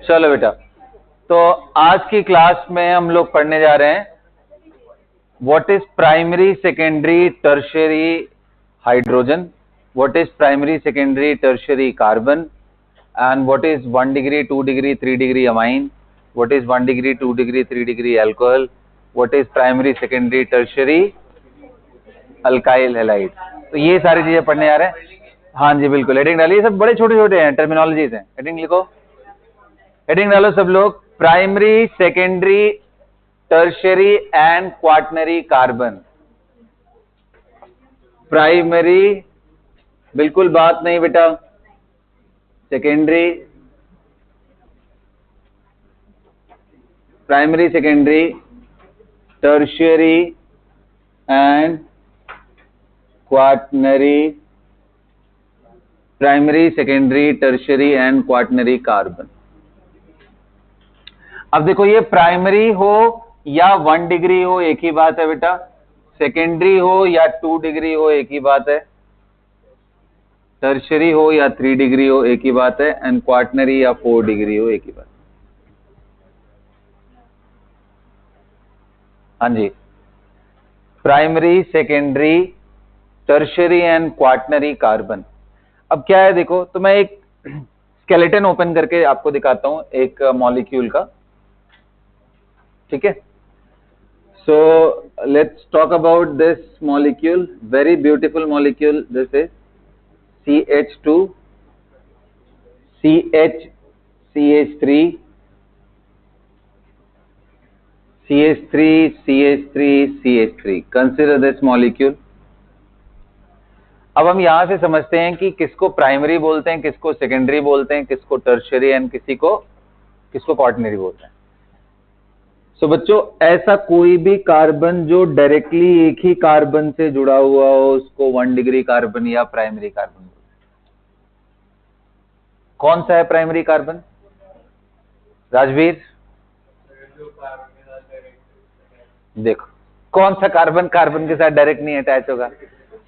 चलो बेटा, तो आज की क्लास में हम लोग पढ़ने जा रहे हैं what is primary secondary tertiary hydrogen, what is primary secondary tertiary carbon, and what is 1 degree 2 degree 3 degree amine, what is 1 degree 2 degree 3 degree alcohol, what is primary secondary tertiary alkyl halide. तो ये सारी चीजें पढ़ने जा रहे हैं। हाँ जी बिल्कुल, हेडिंग डालिए। सब बड़े छोटे छोटे हैं, टर्मिनोलॉजीज हैं। हेडिंग लिखो, हेडिंग डालो सब लोग। Primary secondary tertiary and quaternary carbon. Primary, बिल्कुल बात नहीं बेटा। Secondary, primary secondary tertiary and quaternary, primary secondary tertiary and quaternary carbon. अब देखो, ये प्राइमरी हो या 1 डिग्री हो एक ही बात है बेटा, सेकेंडरी हो या 2 डिग्री हो एक ही बात है, टर्शियरी हो या 3 डिग्री हो एक ही बात है, एंड क्वाटनरी या 4 डिग्री हो एक ही बात है। हाँ जी, primary secondary tertiary and quaternary carbon. अब क्या है देखो, तो मैं एक स्केलेटन ओपन करके आपको दिखाता हूं एक मॉलिक्यूल का, ठीक है। So let's talk about this molecule, very beautiful molecule. This is CH2 CH3 CH3 CH3 CH3। Consider this molecule. अब हम यहां से समझते हैं कि किसको प्राइमरी बोलते हैं, किसको सेकेंडरी बोलते हैं, किसको टर्शियरी एंड किसको क्वाटरनरी बोलते हैं। सो बच्चों, ऐसा कोई भी कार्बन जो डायरेक्टली एक ही कार्बन से जुड़ा हुआ हो उसको 1 डिग्री कार्बन या प्राइमरी कार्बन बोलते हैं। कौन सा है प्राइमरी कार्बन? राजवीर देखो, कौन सा कार्बन कार्बन के साथ डायरेक्ट नहीं अटैच होगा?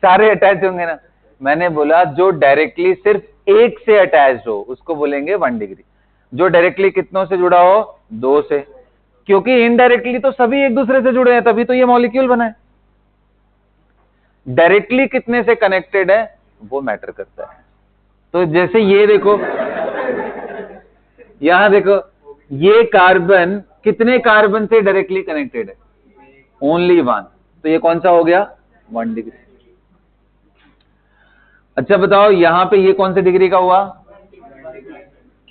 सारे अटैच होंगे ना। मैंने बोला जो डायरेक्टली सिर्फ एक से अटैच हो उसको बोलेंगे 1 डिग्री। जो डायरेक्टली कितनों से जुड़ा हो? 2 से, क्योंकि इनडायरेक्टली तो सभी एक दूसरे से जुड़े हैं, तभी तो ये मॉलिक्यूल बना है। डायरेक्टली कितने से कनेक्टेड है वो मैटर करता है। तो जैसे ये देखो, यहां देखो, ये कार्बन कितने कार्बन से डायरेक्टली कनेक्टेड है? ओनली 1। तो ये कौन सा हो गया? 1 डिग्री। अच्छा बताओ, यहां पे ये कौन से डिग्री का हुआ?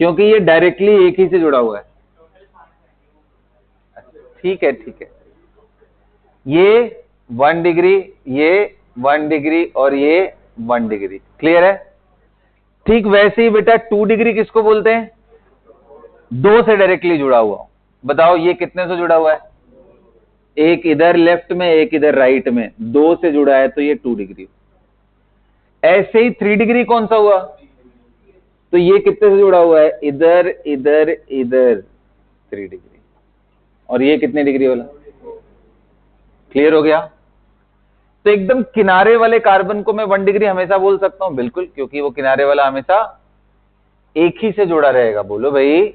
क्योंकि ये डायरेक्टली एक ही से जुड़ा हुआ है। ठीक है, ठीक है। ये 1 डिग्री, ये 1 डिग्री और ये 1 डिग्री। क्लियर है? ठीक वैसे ही बेटा 2 डिग्री किसको बोलते हैं? 2 से डायरेक्टली जुड़ा हुआ। बताओ ये कितने से जुड़ा हुआ है? एक इधर लेफ्ट में, एक इधर राइट में, 2 से जुड़ा है तो ये 2 डिग्री। ऐसे ही 3 डिग्री कौन सा हुआ? तो ये कितने से जुड़ा हुआ है? इधर इधर इधर 3 डिग्री। और ये कितने डिग्री वाला? क्लियर हो गया? तो एकदम किनारे वाले कार्बन को मैं 1 डिग्री हमेशा बोल सकता हूं, बिल्कुल, क्योंकि वो किनारे वाला हमेशा एक ही से जुड़ा रहेगा। बोलो भाई,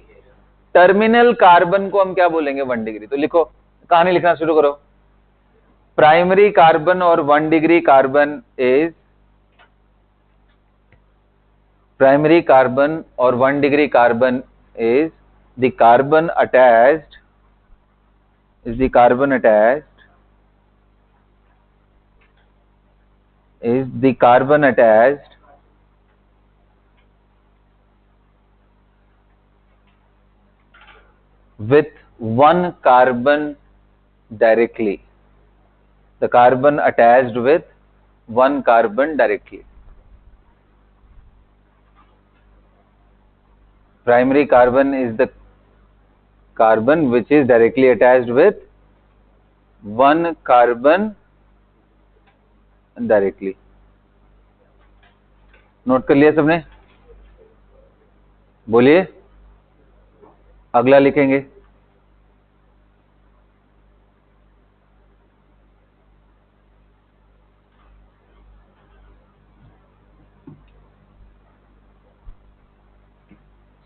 टर्मिनल कार्बन को हम क्या बोलेंगे? 1 डिग्री। तो लिखो, कहानी लिखना शुरू करो। प्राइमरी कार्बन और 1 degree carbon is, primary carbon और 1 degree carbon is the carbon attached, is the carbon attached, is the carbon attached with 1 carbon directly. The carbon attached with 1 carbon directly. Primary carbon is the carbon which is directly attached with 1 carbon directly. Note कर लिया सबने? बोलिए, अगला लिखेंगे।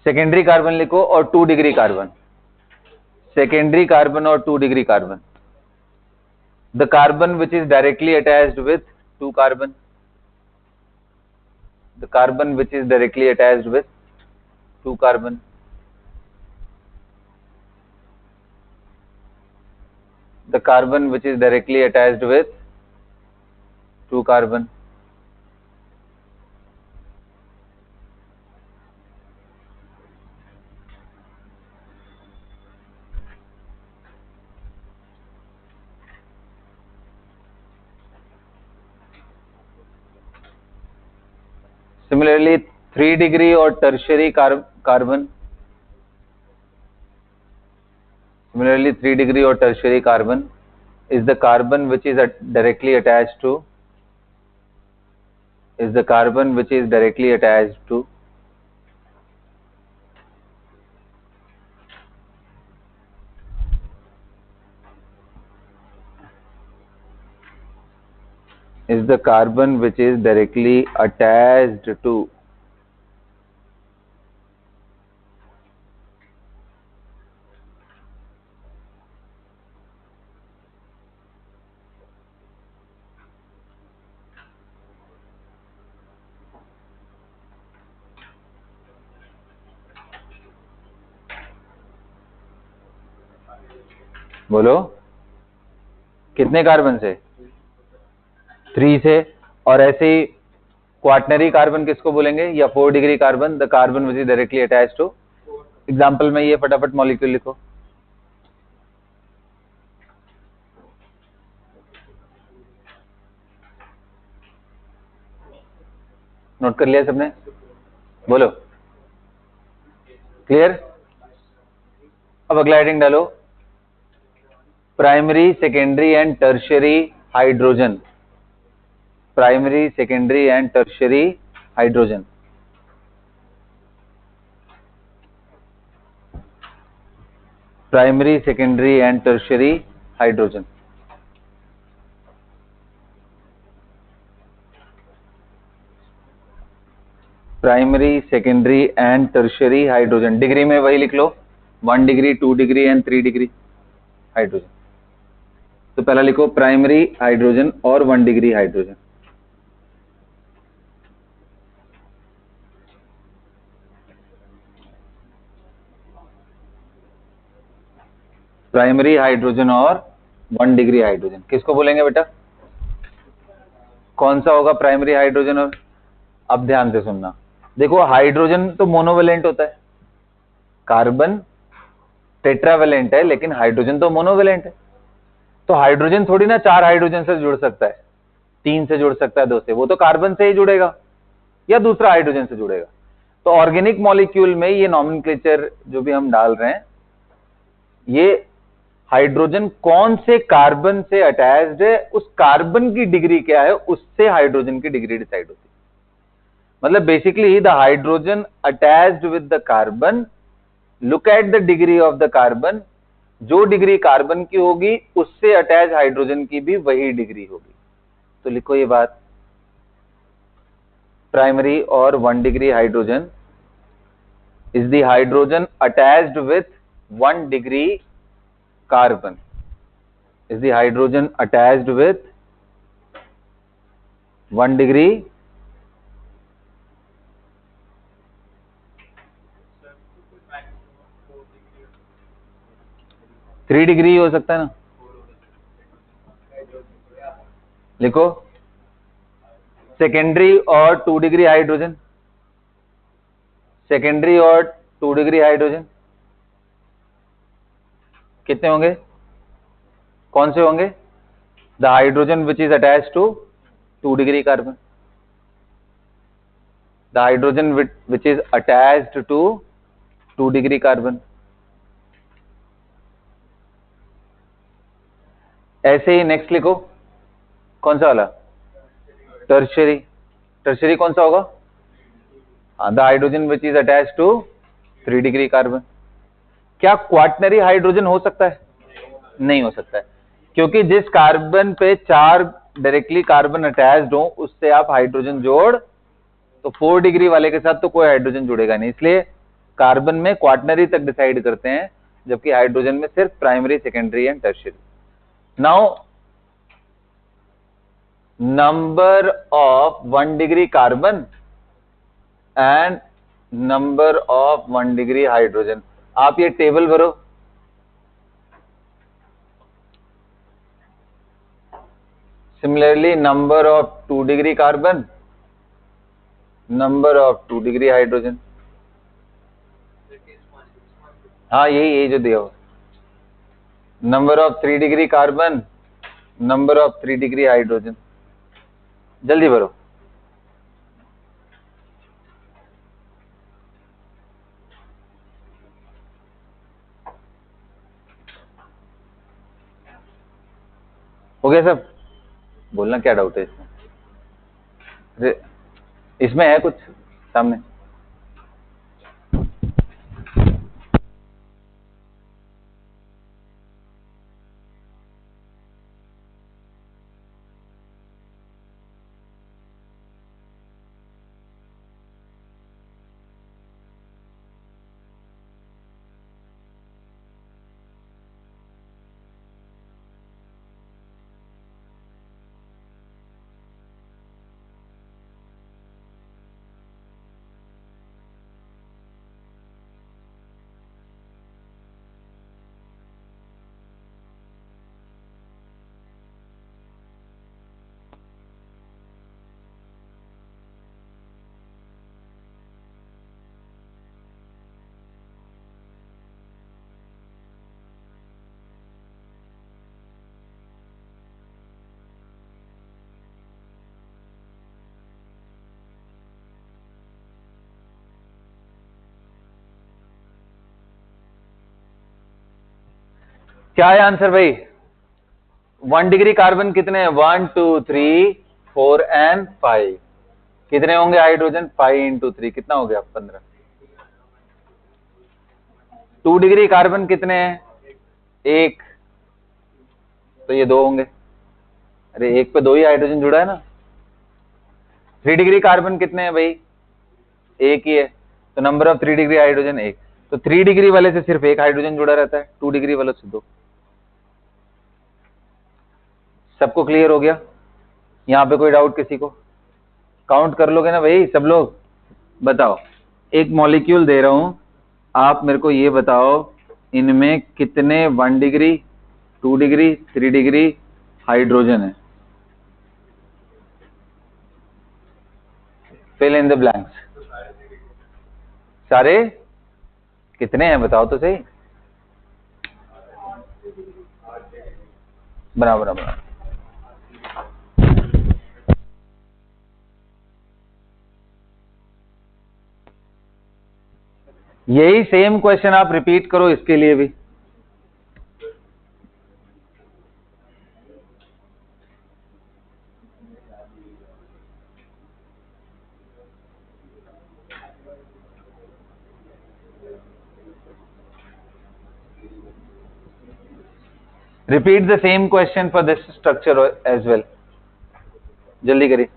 Secondary carbon लिखो और 2 degree carbon, secondary carbon और 2 degree carbon. The carbon which is directly attached with 2 carbon, the carbon which is directly attached with 2 carbon, the carbon which is directly attached with 2 carbon. Similarly 3 degree or tertiary carbon, similarly 3 degree or tertiary carbon is the carbon which is directly attached to, is the carbon which is directly attached to is the carbon which is directly attached to बोलो कितने carbon से? 3 से। और ऐसे ही quaternary carbon किसको बोलेंगे, या 4 degree carbon, the carbon which is directly attached to. Example में ये फटाफट मॉलिक्यूल लिखो। नोट कर लिया सबने? बोलो क्लियर। अब अगला हेडिंग डालो, primary secondary and tertiary hydrogen, primary secondary and tertiary hydrogen. Primary secondary and tertiary hydrogen. Primary secondary and tertiary hydrogen, degree में वही लिख लो, 1 degree 2 degree and 3 degree hydrogen. तो पहला लिखो प्राइमरी हाइड्रोजन और 1 डिग्री हाइड्रोजन। प्राइमरी हाइड्रोजन और 1 degree hydrogen किसको बोलेंगे बेटा? कौन सा होगा प्राइमरी हाइड्रोजन? और अब ध्यान से सुनना, देखो हाइड्रोजन तो मोनोवेलेंट होता है, कार्बन टेट्रावेलेंट है, लेकिन हाइड्रोजन तो मोनोवेलेंट है। तो हाइड्रोजन थोड़ी ना 4 हाइड्रोजन से जुड़ सकता है, 3 से जुड़ सकता है, 2 से, वो तो कार्बन से ही जुड़ेगा या दूसरा हाइड्रोजन से जुड़ेगा। तो ऑर्गेनिक मॉलिक्यूल में ये नॉमेनक्लेचर जो भी हम डाल रहे हैं, ये हाइड्रोजन कौन से कार्बन से अटैच्ड है, उस कार्बन की डिग्री क्या है, उससे हाइड्रोजन की डिग्री डिसाइड होती है। मतलब basically the hydrogen attached with the carbon, look at the degree of the carbon, जो डिग्री कार्बन की होगी उससे अटैच हाइड्रोजन की भी वही डिग्री होगी। तो लिखो ये बात, प्राइमरी और 1 degree hydrogen is the hydrogen attached with 1 degree carbon, is the hydrogen attached with 1 degree three degree हो सकता है ना। लिखो सेकेंडरी और 2 डिग्री हाइड्रोजन, सेकेंडरी और 2 डिग्री हाइड्रोजन कितने होंगे, कौन से होंगे? The hydrogen which is attached to 2 degree carbon, the hydrogen which is attached to 2 degree carbon. ऐसे ही नेक्स्ट लिखो, कौन सा वाला? टर्शियरी। टर्शियरी कौन सा होगा? The hydrogen which is attached to 3 degree carbon. क्या क्वाटनरी हाइड्रोजन हो सकता है? नहीं हो सकता है, क्योंकि जिस कार्बन पे 4 डायरेक्टली कार्बन अटैच्ड हो उससे आप हाइड्रोजन जोड़, तो 4 डिग्री वाले के साथ तो कोई हाइड्रोजन जुड़ेगा नहीं, इसलिए कार्बन में क्वाटनरी तक डिसाइड करते हैं, जबकि हाइड्रोजन में सिर्फ primary, secondary and tertiary. Now number of 1 degree carbon and number of 1 degree hydrogen, आप ये टेबल भरो। Similarly number of 2 degree carbon, number of 2 degree hydrogen. हाँ यही जो दिया हो, number of 3 degree carbon, number of 3 degree hydrogen. जल्दी भरो। हो गया सब? बोलना क्या डाउट है इसमें? अरे इसमें है कुछ सामने? क्या है आंसर भाई? 1 डिग्री कार्बन कितने हैं? 1 2 3 4 एंड 5। कितने होंगे हाइड्रोजन? 5 इंटू 3 कितना हो गया? 15। 2 डिग्री कार्बन कितने हैं? 1, तो ये 2 होंगे। अरे एक पे 2 ही हाइड्रोजन जुड़ा है ना। 3 डिग्री कार्बन कितने हैं भाई? 1 ही है, तो नंबर ऑफ 3 डिग्री हाइड्रोजन 1। तो 3 डिग्री वाले से सिर्फ 1 हाइड्रोजन जुड़ा रहता है, 2 डिग्री वाले से 2। सबको क्लियर हो गया? यहाँ पे कोई डाउट किसी को? काउंट कर लोगे ना भाई सब लोग? बताओ, एक मॉलिक्यूल दे रहा हूं, आप मेरे को ये बताओ इनमें कितने 1 डिग्री, 2 डिग्री, 3 डिग्री हाइड्रोजन है? Fill in the blanks. सारे कितने हैं बताओ तो सही। बना बना बना। यही सेम क्वेश्चन आप रिपीट करो इसके लिए भी। Repeat the same question for this structure as well. जल्दी करिए।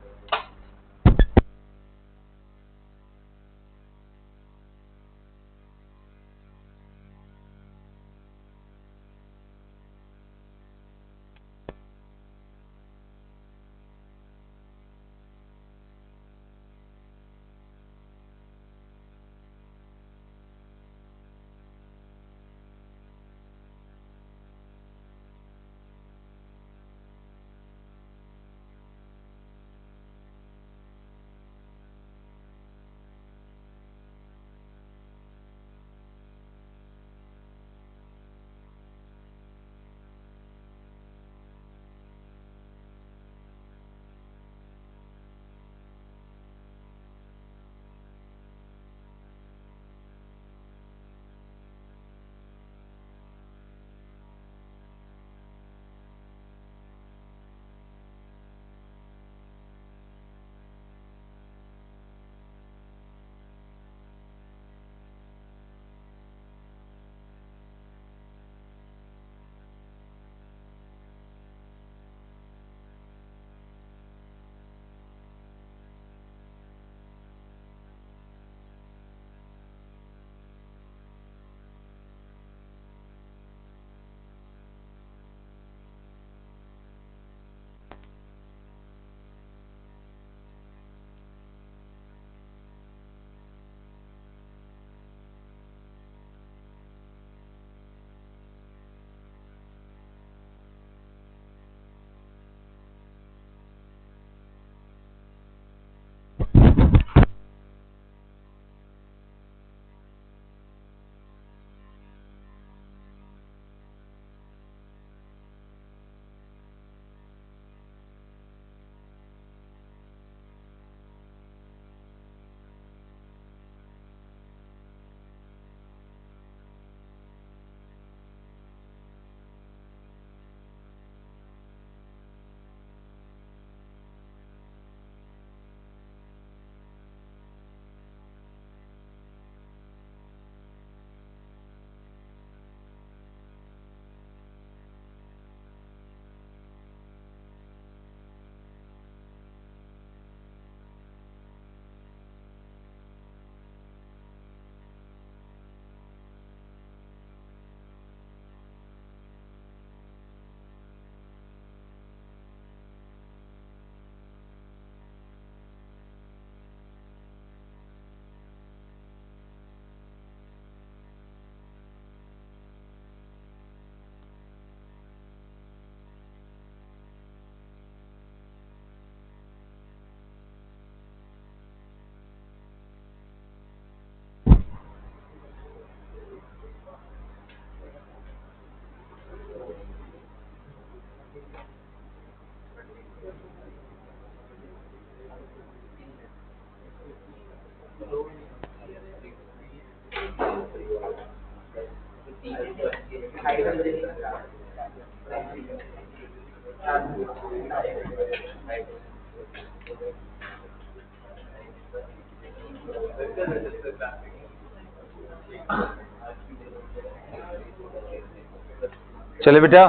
चले बेटा,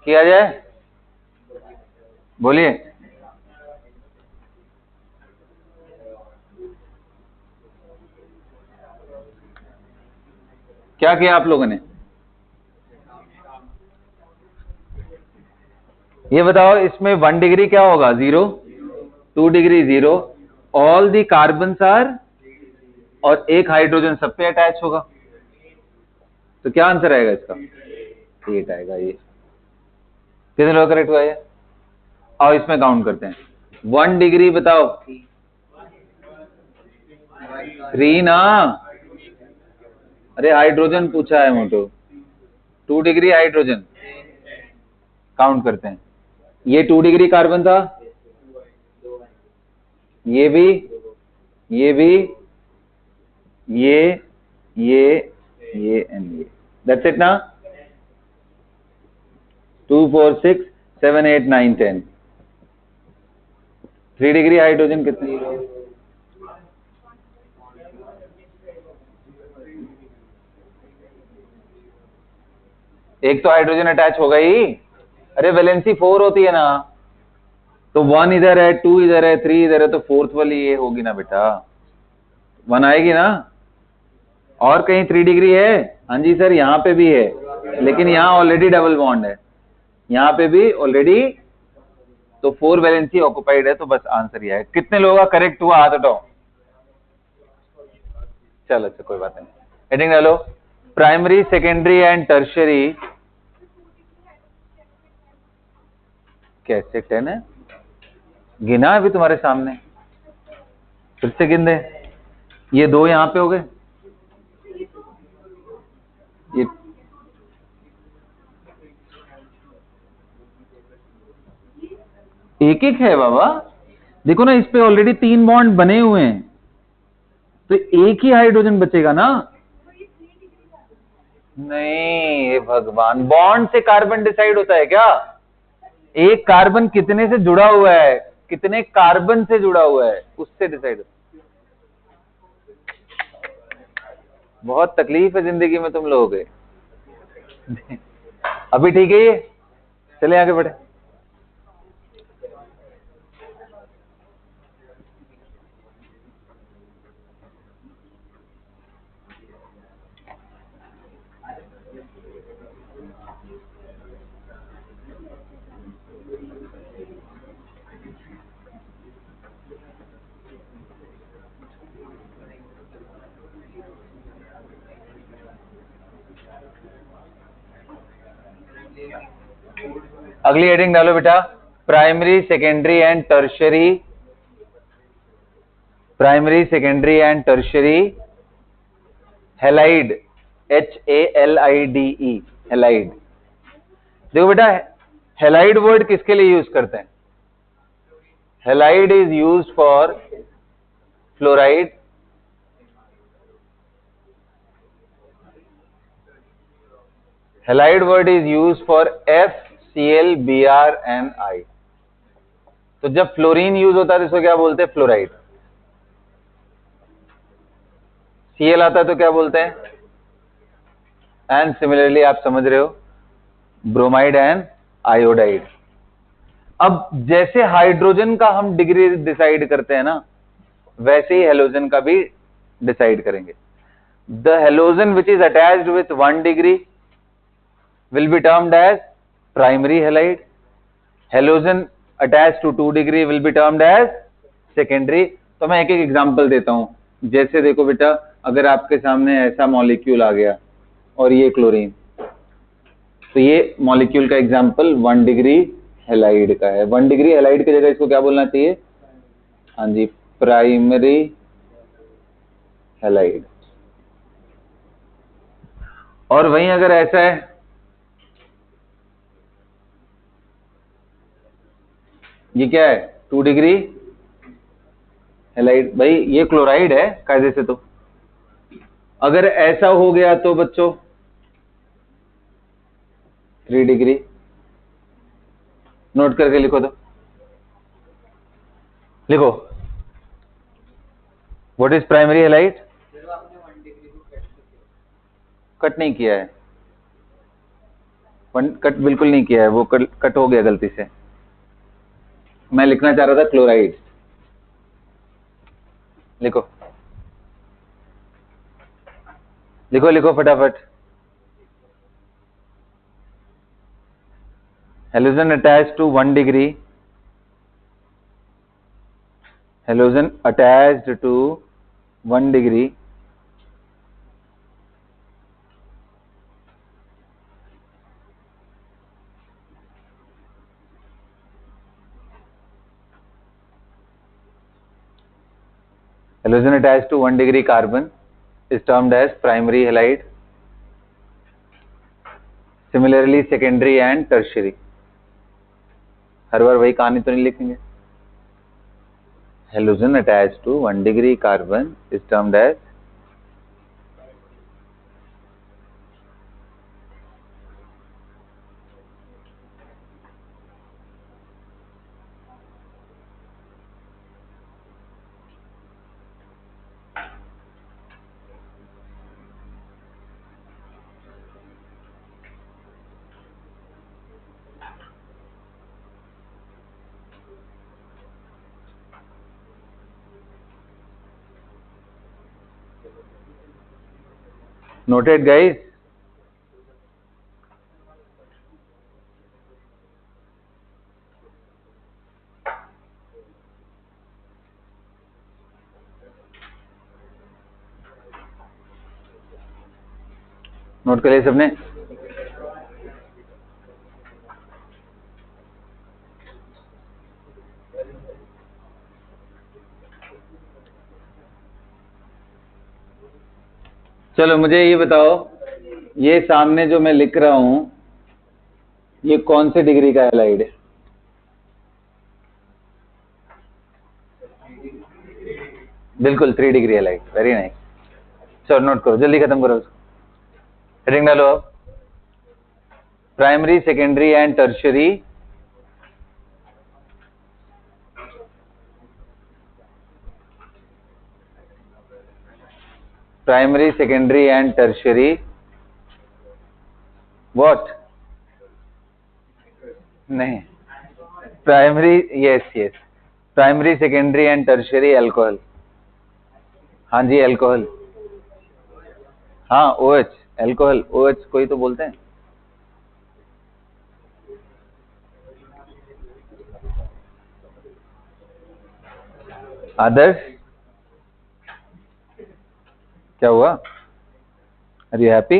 किया जाए, बोलिए। क्या किया आप लोगों ने? ये बताओ, इसमें 1 डिग्री क्या होगा? 0, 2 degree 0, all the carbons are, और एक हाइड्रोजन सब पे अटैच होगा। तो क्या आंसर आएगा इसका? 8 आएगा। ये कितने लोग करेक्ट हुआ? है और इसमें काउंट करते हैं। 1 डिग्री बताओ, 3 ना, अरे हाइड्रोजन पूछा है मोटो। 2 डिग्री हाइड्रोजन, काउंट करते हैं। ये 2 डिग्री कार्बन था, ये भी, ये भी, ये एंड ये। दैट्स इट ना। 2 4 6 7 8 9 10। 3 डिग्री हाइड्रोजन कितनी? एक तो हाइड्रोजन अटैच होगा ही। अरे वैलेंसी 4 होती है ना, तो 1 इधर है, 2 इधर है, 3 इधर है, तो 4th वाली ये होगी ना बेटा, 1 आएगी ना। और कहीं 3 डिग्री है? हाँ जी सर, यहाँ पे भी है, लेकिन यहाँ ऑलरेडी डबल बॉन्ड है, यहाँ पे भी ऑलरेडी, तो 4 वैलेंसी ऑक्युपाइड है। तो बस आंसर ये है। कितने लोगों का करेक्ट हुआ? हाथ उठाओ। चलो अच्छा, कोई बात नहीं। हेडिंग डालो, प्राइमरी, सेकेंडरी एंड टर्शियरी। कैसे 10 है? गिना अभी तुम्हारे सामने, फिर से गिन दे। ये 2 यहाँ पे हो गए, ये एक एक है बाबा। देखो ना, इस पे ऑलरेडी 3 बॉन्ड बने हुए हैं, तो एक ही हाइड्रोजन बचेगा ना। नहीं भगवान, बॉन्ड से कार्बन डिसाइड होता है क्या? एक कार्बन कितने से जुड़ा हुआ है, कितने कार्बन से जुड़ा हुआ है, उससे डिसाइड होता है। बहुत तकलीफ है जिंदगी में तुम लोगों के। अभी ठीक है ये, चले आगे बढ़े। अगली हेडिंग डालो बेटा, primary, secondary and tertiary. Primary, secondary and tertiary halide, HALIDE, halide. देखो बेटा, हैलाइड वर्ड किसके लिए यूज करते हैं? Halide is used for fluoride, halide word is used for FCl, Br and I। तो जब फ्लोरीन यूज होता है तो इसको क्या बोलते हैं? फ्लोराइड। Cl आता है तो क्या बोलते हैं? एंड सिमिलरली आप समझ रहे हो, ब्रोमाइड एंड आयोडाइड। अब जैसे हाइड्रोजन का हम डिग्री डिसाइड करते हैं ना, वैसे ही हेलोजन का भी डिसाइड करेंगे। The halogen which is attached with 1 degree will be termed as primary halide. Halogen attached to 2 degree will be termed as secondary। तो मैं एक एक एग्जांपल देता हूं। जैसे देखो बेटा, अगर आपके सामने ऐसा मॉलिक्यूल आ गया और ये क्लोरीन, तो ये मॉलिक्यूल का एग्जांपल 1 डिग्री हैलाइड का है। 1 डिग्री हैलाइड की जगह इसको क्या बोलना चाहिए? हाँ जी, प्राइमरी हैलाइड। और वहीं अगर ऐसा है, ये क्या है? 2 डिग्री हैलाइड। भाई ये क्लोराइड है कायदे से। तो अगर ऐसा हो गया तो बच्चों, 3 डिग्री। नोट करके लिखो तो, लिखो what is primary halide. Cut नहीं किया है, कट बिल्कुल नहीं किया है, वो कट हो गया गलती से। मैं लिखना चाह रहा था क्लोराइड। लिखो लिखो लिखो फटाफट। Halogen attached to 1 degree, halogen attached to 1 degree halogen attached to 1 degree carbon is termed as primary halide. Similarly secondary and tertiary, हर बार वही कहानी तो नहीं लिखेंगे। halogen attached to 1 degree carbon is termed as noted guys। Note कर लिया सबने। चलो मुझे ये बताओ, ये सामने जो मैं लिख रहा हूं ये कौन से डिग्री का हैलाइड है? बिल्कुल 3 डिग्री हैलाइड। Very nice. चलो नोट करो, जल्दी खत्म करो उसको, हेडिंग डालो अब। Primary, secondary and tertiary primary, secondary and tertiary what? नहीं, primary, yes primary, secondary and tertiary alcohol। हाँ जी अल्कोहल, हाँ OH अल्कोहल, OH कोई तो बोलते हैं। आदर्श क्या हुआ? Are you happy?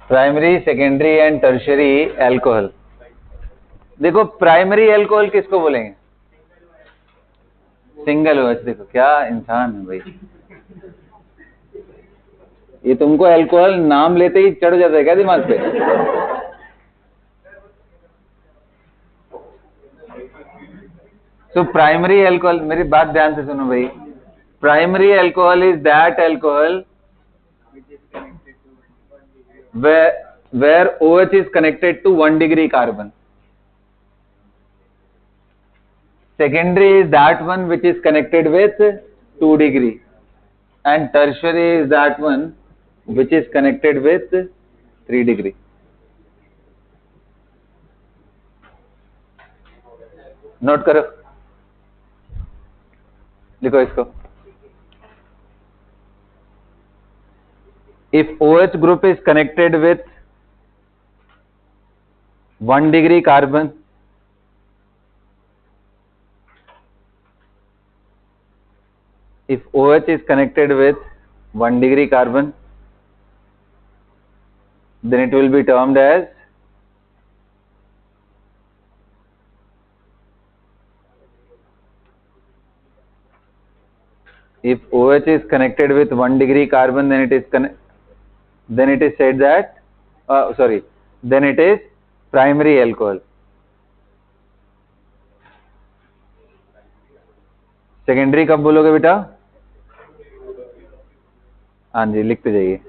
Primary, secondary and tertiary alcohol. देखो प्राइमरी अल्कोहल किसको बोलेंगे? Single OH। देखो क्या इंसान है भाई, ये तुमको अल्कोहल नाम लेते ही चढ़ जाता है क्या दिमाग पे? सो प्राइमरी अल्कोहल, मेरी बात ध्यान से सुनो भाई। Primary alcohol is that alcohol where OH is connected to 1 degree carbon. Secondary is that one which is connected with 2 degree, and tertiary is that one which is connected with 3 degree. Note करो, लिखो इसको। If OH group is connected with 1 degree carbon, if OH is connected with 1 degree carbon, then it will be termed as if OH is connected with 1 degree carbon, then it is said that then it is primary alcohol. Secondary कब बोलोगे बेटा? हाँ जी, लिखते जाइए।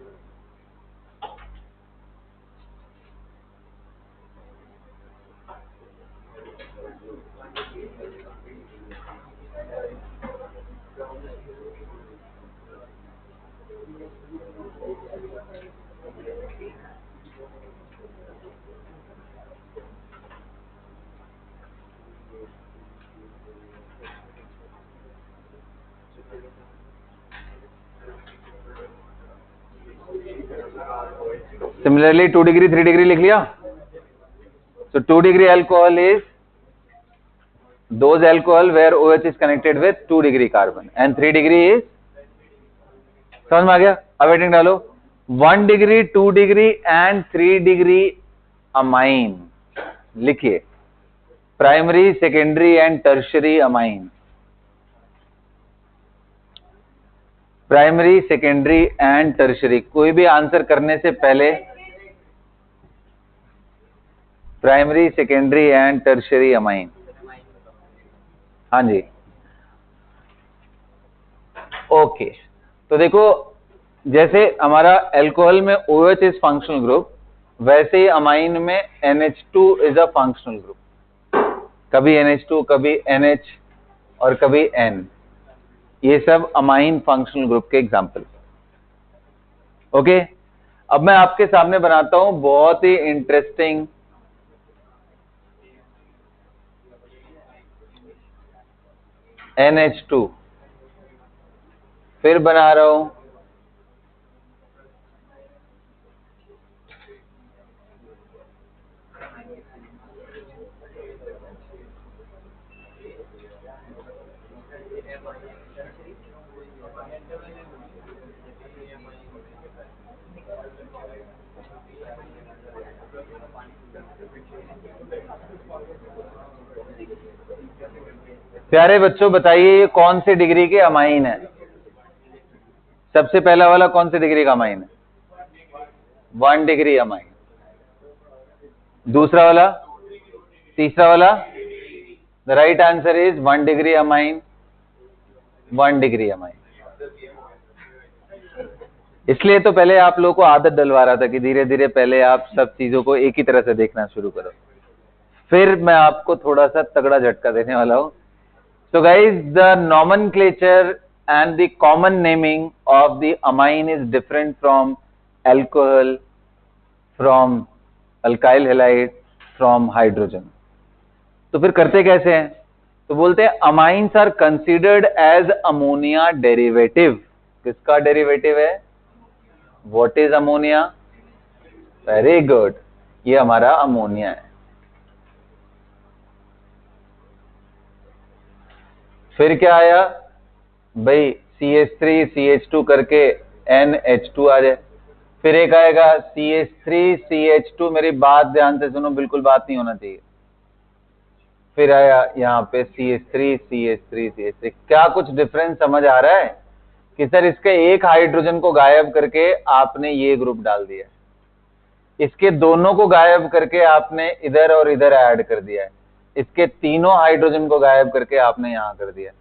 Similarly, 2 degree, 3 degree लिख लिया। So 2 degree alcohol is those alcohol where OH is connected with 2 degree carbon and 3 degree is, समझ में आ गया? अब हेडिंग डालो 1 degree, 2 degree and 3 degree amine। लिखिए primary, secondary and tertiary amine. Primary, secondary and tertiary. कोई भी answer करने से पहले primary, secondary and tertiary amine. हाँ जी, ओके। तो देखो, जैसे हमारा अल्कोहल में OH इज फंक्शनल ग्रुप, वैसे ही अमाइन में NH2 is a functional group. कभी NH2, कभी NH और कभी N, ये सब अमाइन फंक्शनल ग्रुप के एग्जाम्पल। ओके, अब मैं आपके सामने बनाता हूं बहुत ही इंटरेस्टिंग NH2, फिर बना रहा हूं प्यारे बच्चों, बताइए ये कौन से डिग्री के अमाइन है? सबसे पहला वाला कौन से डिग्री का अमाइन है? 1 डिग्री अमाइन। दूसरा वाला, तीसरा वाला, the right answer is 1 degree amine, 1 degree amine. इसलिए तो पहले आप लोगों को आदत डलवा रहा था कि धीरे धीरे पहले आप सब चीजों को एक ही तरह से देखना शुरू करो, फिर मैं आपको थोड़ा सा तगड़ा झटका देने वाला हूं। So guys, the nomenclature and the common naming of the amine is different from alcohol, from alkyl halide, from hydrogen. तो फिर करते कैसे हैं? तो बोलते हैं amines are considered as ammonia derivative। किसका डेरिवेटिव है? What is ammonia? Very good, ये हमारा अमोनिया है। फिर क्या आया भाई? CH3 CH2 करके NH2 आ जाए। फिर एक आएगा CH3 CH2, मेरी बात ध्यान से सुनो, बिल्कुल बात नहीं होना चाहिए। फिर आया यहाँ पे CH3 CH3 CH3। क्या कुछ डिफरेंस समझ आ रहा है कि सर इसके एक हाइड्रोजन को गायब करके आपने ये ग्रुप डाल दिया है, इसके दोनों को गायब करके आपने इधर और इधर ऐड कर दिया है, इसके तीनों हाइड्रोजन को गायब करके आपने यहां कर दिया।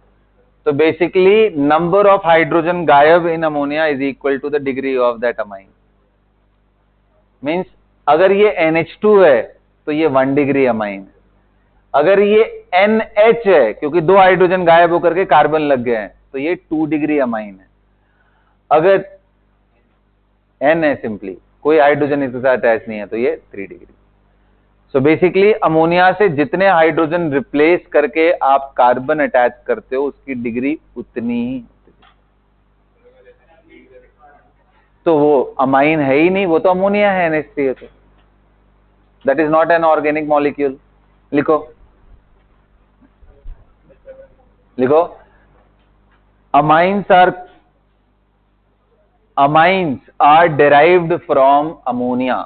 तो बेसिकली नंबर ऑफ हाइड्रोजन गायब in ammonia is equal to the degree of that amine. Means अगर ये NH2 है तो ये 1 डिग्री अमाइन है। अगर ये NH है, क्योंकि 2 हाइड्रोजन गायब होकर के कार्बन लग गए हैं, तो ये 2 डिग्री अमाइन है। अगर N है, सिंपली कोई हाइड्रोजन इसके साथ अटैच नहीं है, तो ये 3 डिग्री। सो बेसिकली अमोनिया से जितने हाइड्रोजन रिप्लेस करके आप कार्बन अटैच करते हो, उसकी डिग्री उतनी ही होती है। तो वो अमाइन है ही नहीं, वो तो अमोनिया है, NH3 है। That is not an organic molecule. लिखो लिखो, amines are derived from ammonia।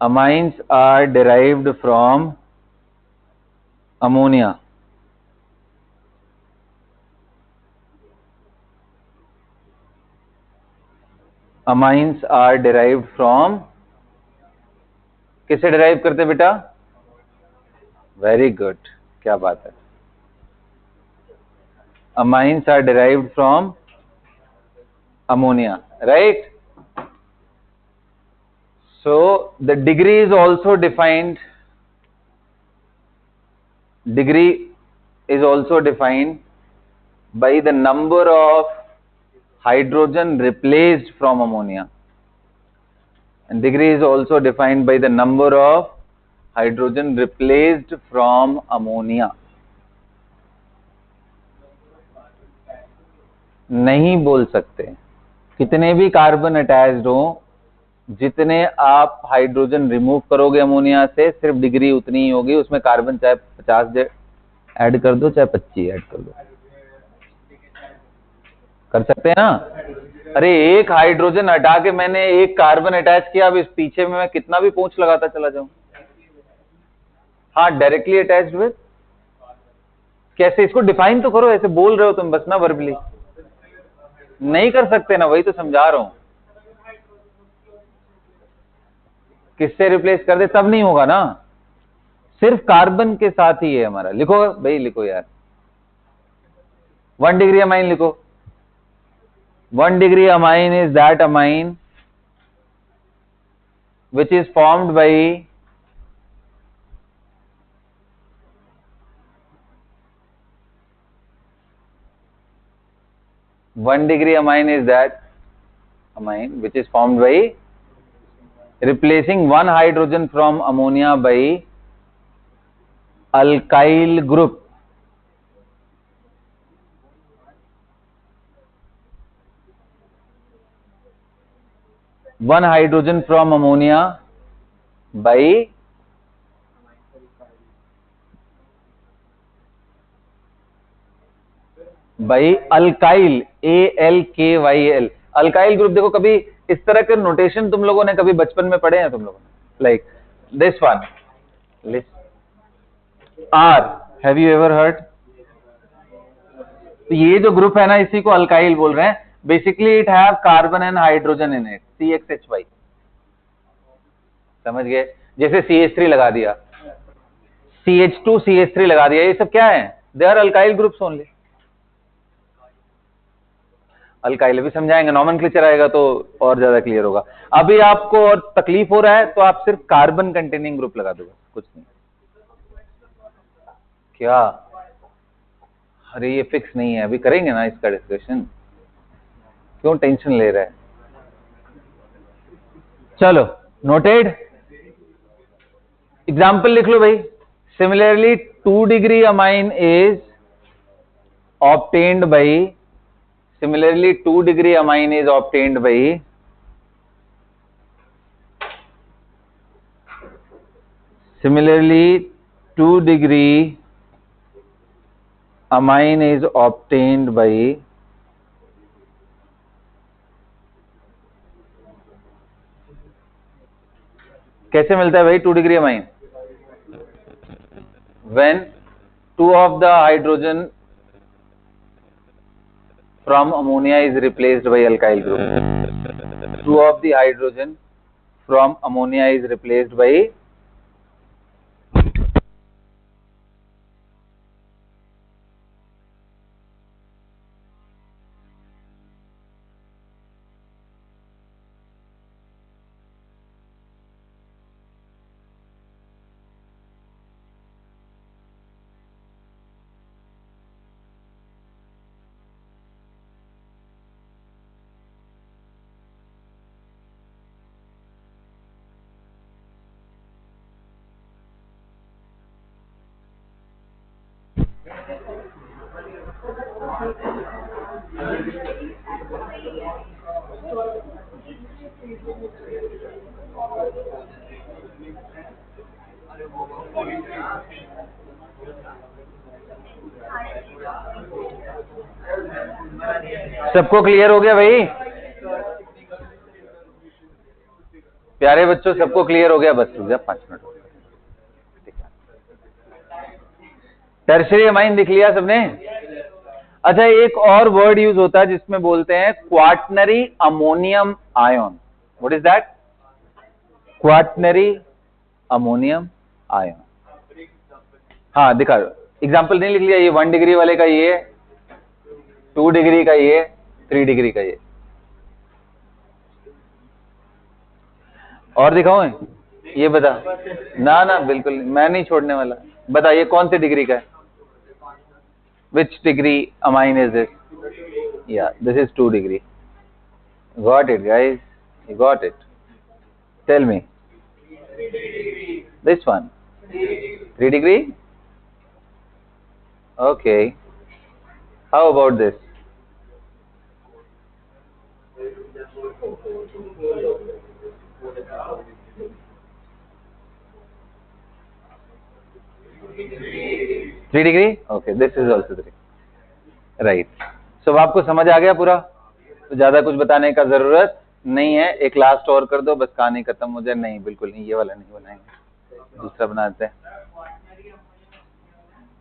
Amines are derived from ammonia। Amines are derived from, किससे डिराइव करते बेटा? वेरी गुड, क्या बात है। amines are derived from ammonia, right? So the degree is also defined. Degree is also defined by the number of hydrogen replaced from ammonia, and degree is also defined by the number of hydrogen replaced from ammonia. नहीं बोल सकते, कितने भी carbon attached हो, जितने आप hydrogen remove करोगे ammonia से, सिर्फ डिग्री उतनी ही होगी, उसमें कार्बन चाहे 50 ऐड कर दो चाहे 25 ऐड कर दो, कर सकते हैं ना। अरे एक हाइड्रोजन हटा के मैंने एक कार्बन अटैच किया, अब इस पीछे में मैं कितना भी पोंछ लगाता चला जाऊं। हाँ, डायरेक्टली अटैच्ड विद, कैसे, इसको डिफाइन तो करो, ऐसे बोल रहे हो तुम बस ना वर्बली, नहीं कर सकते ना, वही तो समझा रहा हूं। किससे रिप्लेस कर दे तब नहीं होगा ना, सिर्फ कार्बन के साथ ही है हमारा। लिखो भाई, लिखो यार, 1 डिग्री अमाइन लिखो। 1 degree amine is that amine which is formed by 1 degree amine is that amine which is formed by replacing one hydrogen from ammonia by alkyl group. One hydrogen from ammonia by alkyl, ALKYL, alkyl group. देखो कभी इस तरह के notation तुम लोगों ने कभी बचपन में पढ़े हैं तुम लोगों ने, like this one, R, have you ever heard? तो ये जो ग्रुप है ना, इसी को अल्काइल बोल रहे हैं। Basically it have carbon and hydrogen in it, CXHY, समझ गए? जैसे CH3 लगा दिया, CH2 CH3 लगा दिया, ये सब क्या है? They are alkyl groups only. Alkyl भी समझाएंगे, नॉमेनक्लेचर आएगा तो और ज्यादा क्लियर होगा। अभी आपको और तकलीफ हो रहा है तो आप सिर्फ कार्बन कंटेनिंग ग्रुप लगा दो, कुछ नहीं। क्या? अरे ये फिक्स नहीं है, अभी करेंगे ना इसका डिस्कशन, क्यों टेंशन ले रहा है? चलो नोटेड, एग्जाम्पल लिख लो भाई। Similarly 2 degree amine is obtained by, similarly 2 degree amine is obtained by similarly 2 degree amine is obtained by कैसे मिलता है भाई 2 degree amine? when 2 of the hydrogen from ammonia is replaced by alkyl group. 2 of the hydrogen from ammonia is replaced by सबको clear हो गया भाई? प्यारे बच्चों सबको क्लियर हो गया? बस रुक जा 5 मिनट। टर्शियरी अमाइन दिख लिया सबने? अच्छा, एक और वर्ड यूज होता है जिसमें बोलते हैं quaternary ammonium ion. What is that? Quaternary ammonium ion. हाँ दिखा, एग्जाम्पल नहीं लिख लिया? ये 1 डिग्री वाले का ये 2 डिग्री का ये, 3 डिग्री का ये। और दिखाऊं? ये बता। ना ना बिल्कुल नहीं, मैं नहीं छोड़ने वाला। बता ये कौन सी डिग्री का है? Which degree amine is this? या this is 2 degree. Got it guys, you got it. Tell me this one 3 degree? Okay, how about this? Three degree? Okay, this is also 3. Right. So आपको समझ आ गया पूरा? तो ज्यादा कुछ बताने का जरूरत नहीं है। एक लास्ट और कर दो, बस कहानी खत्म हो जाए। नहीं बिल्कुल नहीं, ये वाला नहीं बनाएंगे, दूसरा बनाते हैं।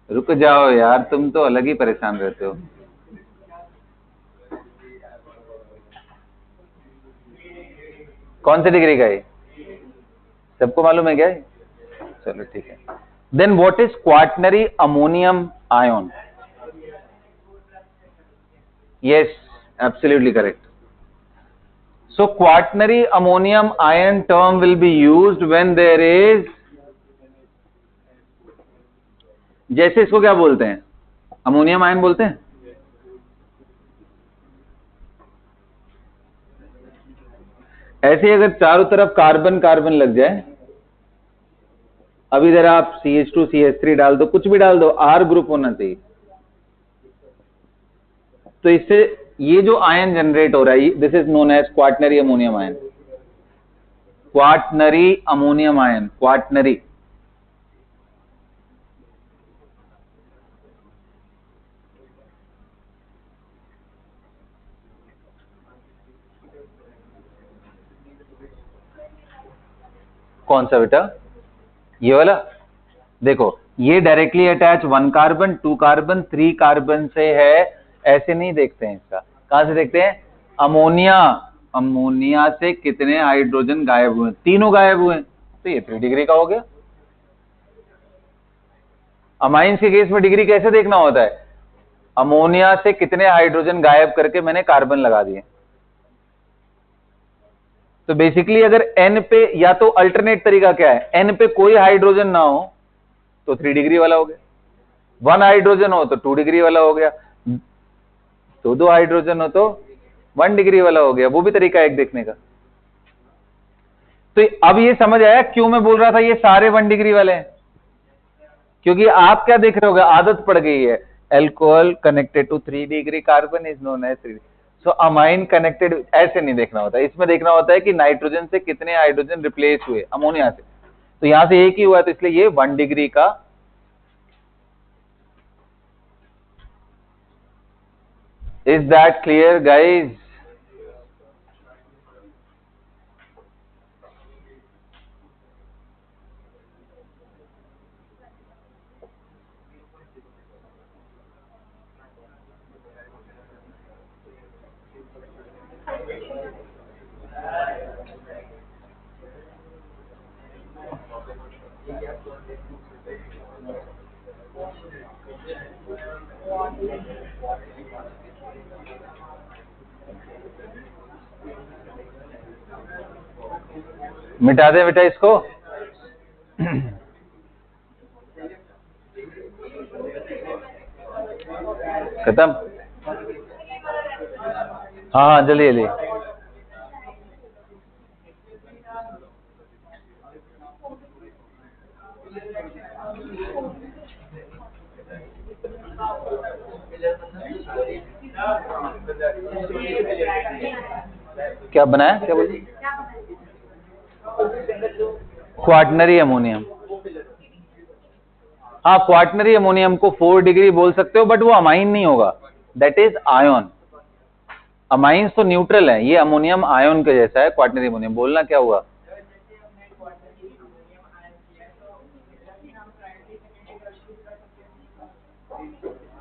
रुक जाओ यार, तुम तो अलग ही परेशान रहते हो। कौन सी डिग्री का है? सबको मालूम है क्या? चलो ठीक है। Then what is quaternary ammonium ion? Yes, absolutely correct. So quaternary ammonium ion term will be used when there is, जैसे इसको क्या बोलते हैं? अमोनियम आयन बोलते हैं। ऐसे अगर चारों तरफ कार्बन कार्बन लग जाए, अब इधर आप CH2 CH3 डाल दो, कुछ भी डाल दो, R ग्रुप होना चाहिए। तो इससे ये जो आयन जनरेट हो रहा है, this is known as quaternary ammonium ion. Quaternary ammonium ion, quaternary. कौन सा बेटा? ये वाला देखो, ये directly attach 1 carbon 2 carbon 3 carbon से है, ऐसे नहीं देखते हैं इसका। कहां से देखते हैं? अमोनिया, अमोनिया से कितने हाइड्रोजन गायब हुए? तीनों गायब हुए, तो ये 3 डिग्री का हो गया। अमाइंस के केस में डिग्री कैसे देखना होता है? अमोनिया से कितने हाइड्रोजन गायब करके मैंने कार्बन लगा दिए। तो बेसिकली अगर N पे, या तो अल्टरनेट तरीका क्या है, N पे कोई हाइड्रोजन ना हो तो 3 डिग्री वाला हो गया, 1 हाइड्रोजन हो तो 2 डिग्री वाला हो गया, तो 2 हाइड्रोजन हो तो 1 डिग्री वाला हो गया। वो भी तरीका एक देखने का। तो अब ये समझ आया क्यों मैं बोल रहा था ये सारे 1 डिग्री वाले हैं? क्योंकि आप क्या देख रहे होगे, आदत पड़ गई है, alcohol connected to 3 degree carbon is known as 3। So amine connected, ऐसे नहीं देखना होता। इसमें देखना होता है कि नाइट्रोजन से कितने हाइड्रोजन रिप्लेस हुए अमोनिया से। तो यहां से एक ही हुआ, तो इसलिए ये 1 डिग्री का। Is that clear guys? मिटा दे बेटा इसको। खत्म? हाँ हाँ जल्दी जल्दी। क्या बनाया, क्या बोलिए? Quaternary ammonium. हाँ, क्वाटनरी अमोनियम को 4 डिग्री बोल सकते हो, बट वो अमाइन नहीं होगा, दैट इज आयन। अमाइंस तो न्यूट्रल है, ये अमोनियम आयन के जैसा है क्वाटनरी अमोनियम। बोलना क्या हुआ?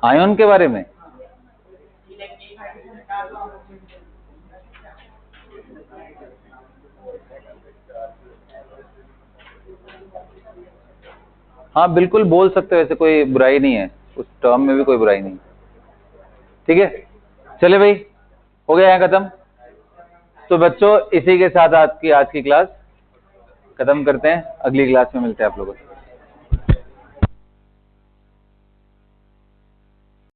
आयन के बारे में? हाँ बिल्कुल बोल सकते हो, ऐसे कोई बुराई नहीं है, उस टर्म में भी कोई बुराई नहीं। ठीक है, चले भाई, हो गया यहाँ खत्म। तो बच्चों इसी के साथ आज की क्लास खत्म करते हैं, अगली क्लास में मिलते हैं आप लोगों से।